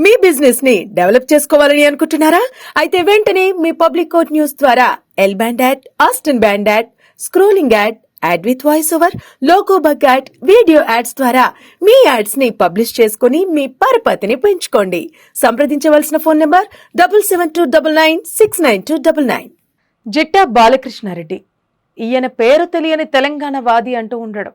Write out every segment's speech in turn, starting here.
మీ business ని develop చేసుకోవాలని అనుకుంటున్నారా? అయితే వెంటనే మీ పబ్లిక్ కోట్ న్యూస్ ద్వారా L band ad, aston band ad, scrolling ad with voice over, logo bug ad, video ads ద్వారా మీ యాడ్స్ ని పబ్లిష్ చేసుకుని మీ పరపతిని పెంచుకోండి. సంప్రదించవలసిన ఫోన్ నంబర్ 7729969299. జిట్టా బాలకృష్ణారెడ్డి. ఈయన పేరు తెలియని తెలంగాణ వాది అంటూ ఉండడం.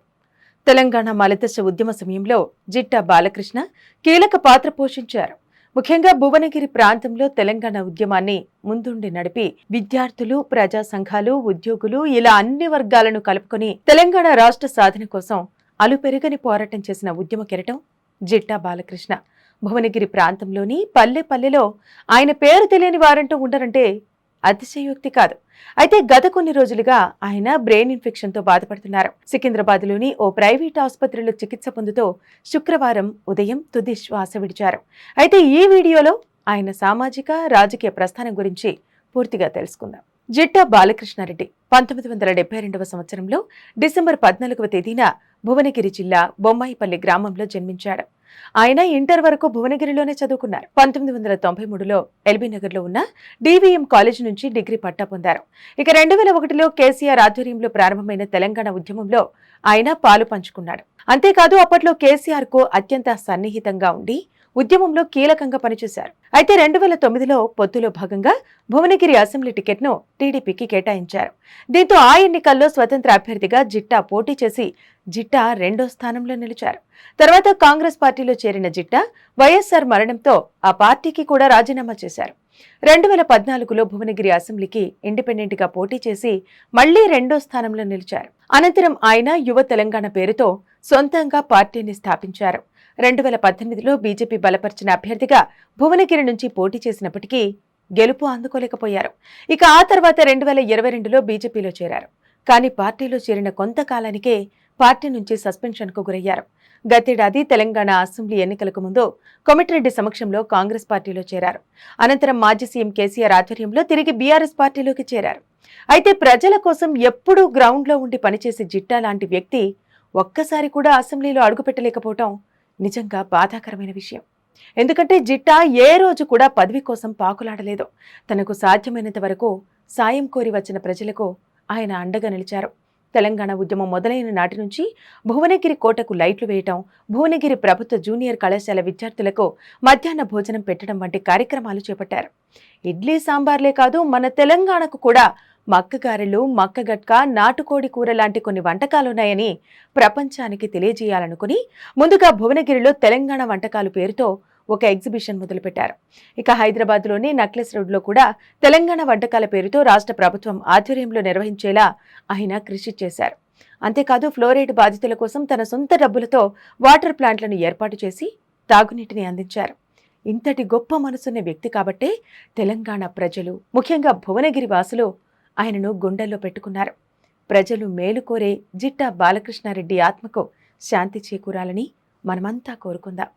తెలంగాణ మలిదశ ఉద్యమ సమయంలో జిట్టా బాలకృష్ణ కీలక పాత్ర పోషించారు. ముఖ్యంగా భువనగిరి ప్రాంతంలో తెలంగాణ ఉద్యమాన్ని ముందుండి నడిపి విద్యార్థులు, ప్రజా సంఘాలు, ఉద్యోగులు ఇలా అన్ని వర్గాలను కలుపుకొని తెలంగాణ రాష్ట్ర సాధన కోసం అలుపెరుగని పోరాటం చేసిన ఉద్యమ కిరటం జిట్టా బాలకృష్ణ. భువనగిరి ప్రాంతంలోని పల్లెలో ఆయన పేరు తెలియని వారంటూ ఉండరంటే అతిశయోక్తి కాదు. అయితే గత కొన్ని రోజులుగా ఆయన బ్రెయిన్ ఇన్ఫెక్షన్ తో బాధపడుతున్నారు. సికింద్రాబాద్లోని ఓ ప్రైవేట్ ఆసుపత్రిలో చికిత్స పొందుతూ శుక్రవారం ఉదయం తుది శ్వాస విడిచారు. అయితే ఈ వీడియోలో ఆయన సామాజిక, రాజకీయ ప్రస్థానం గురించి పూర్తిగా తెలుసుకుందాం. జిట్టా బాలకృష్ణారెడ్డి 1972వ సంవత్సరంలో డిసెంబర్ 14వ తేదీన భువనగిరి జిల్లా బొమ్మాయిపల్లి గ్రామంలో జన్మించాడు. ఆయన ఇంటర్ వరకు భువనగిరిలోనే చదువుకున్నారు. 1993లో ఎల్బీనగర్లో ఉన్న డివిఎం కాలేజ్ నుంచి డిగ్రీ పట్టా పొందారు. ఇక 2001లో కేసీఆర్ ఆధ్వర్యంలో ప్రారంభమైన తెలంగాణ ఉద్యమంలో ఆయన పాలు పంచుకున్నాడు. అంతేకాదు అప్పట్లో కేసీఆర్ కు అత్యంత సన్నిహితంగా ఉండి ఉద్యమంలో కీలకంగా పనిచేశారు. అయితే 2009లో పొత్తులో భాగంగా భువనగిరి అసెంబ్లీ టికెట్ను టీడీపీకి కేటాయించారు. దీంతో ఆ ఎన్నికల్లో స్వతంత్ర అభ్యర్థిగా జిట్టా పోటీ చేసి జిట్టా 2వ స్థానంలో నిలిచారు. తర్వాత కాంగ్రెస్ పార్టీలో చేరిన జిట్టా వైఎస్ఆర్ మరణంతో ఆ పార్టీకి కూడా రాజీనామా చేశారు. 2014లో భువనగిరి అసెంబ్లీకి ఇండిపెండెంట్ గా పోటీ చేసి మళ్లీ 2వ స్థానంలో నిలిచారు. అనంతరం ఆయన యువ తెలంగాణ పేరుతో సొంతంగా పార్టీని స్థాపించారు. 2018లో బీజేపీ బలపరిచిన అభ్యర్థిగా భువనగిరి నుంచి పోటీ చేసినప్పటికీ గెలుపు అందుకోలేకపోయారు. ఇక ఆ తర్వాత 2022లో బీజేపీలో చేరారు. కానీ పార్టీలో చేరిన కొంతకాలానికే పార్టీ నుంచి సస్పెన్షన్ కు గురయ్యారు. గతేడాది తెలంగాణ అసెంబ్లీ ఎన్నికలకు ముందు కోమటిరెడ్డి సమక్షంలో కాంగ్రెస్ పార్టీలో చేరారు. అనంతరం మాజీ సీఎం కేసీఆర్ ఆధ్వర్యంలో తిరిగి బీఆర్ఎస్ పార్టీలోకి చేరారు. అయితే ప్రజల కోసం ఎప్పుడూ గ్రౌండ్లో ఉండి పనిచేసే జిట్టా లాంటి వ్యక్తి ఒక్కసారి కూడా అసెంబ్లీలో అడుగుపెట్టలేకపోవటం నిజంగా బాధాకరమైన విషయం. ఎందుకంటే జిట్టా ఏ రోజు కూడా పదవి కోసం పాకులాడలేదు. తనకు సాధ్యమైనంత వరకు సాయం కోరి వచ్చిన ప్రజలకు ఆయన అండగా నిలిచారు. తెలంగాణ ఉద్యమం మొదలైన నాటి నుంచి భువనగిరి కోటకు లైట్లు వేయటం, భువనగిరి ప్రభుత్వ జూనియర్ కళాశాల విద్యార్థులకు మధ్యాహ్న భోజనం పెట్టడం వంటి కార్యక్రమాలు చేపట్టారు. ఇడ్లీ సాంబార్లే కాదు, మన తెలంగాణకు కూడా మక్కగారెలు, మక్కగట్క, నాటుకోడి కూర లాంటి కొన్ని వంటకాలున్నాయని ప్రపంచానికి తెలియజేయాలనుకుని ముందుగా భువనగిరిలో తెలంగాణ వంటకాలు పేరుతో ఒక ఎగ్జిబిషన్ మొదలుపెట్టారు. ఇక హైదరాబాద్లోని నక్లెస్ రోడ్లో కూడా తెలంగాణ వంటకాల పేరుతో రాష్ట్ర ప్రభుత్వం ఆధ్వర్యంలో నిర్వహించేలా ఆయన కృషి చేశారు. అంతేకాదు ఫ్లోరైడ్ బాధితుల కోసం తన సొంత డబ్బులతో వాటర్ ప్లాంట్లను ఏర్పాటు చేసి తాగునీటిని అందించారు. ఇంతటి గొప్ప మనసున్న వ్యక్తి కాబట్టే తెలంగాణ ప్రజలు, ముఖ్యంగా భువనగిరి వాసులు ఆయనను గుండెల్లో పెట్టుకున్నారు. ప్రజలు మేలు కోరే జిట్టా బాలకృష్ణారెడ్డి ఆత్మకు శాంతి చేకూరాలని మనమంతా కోరుకుందాం.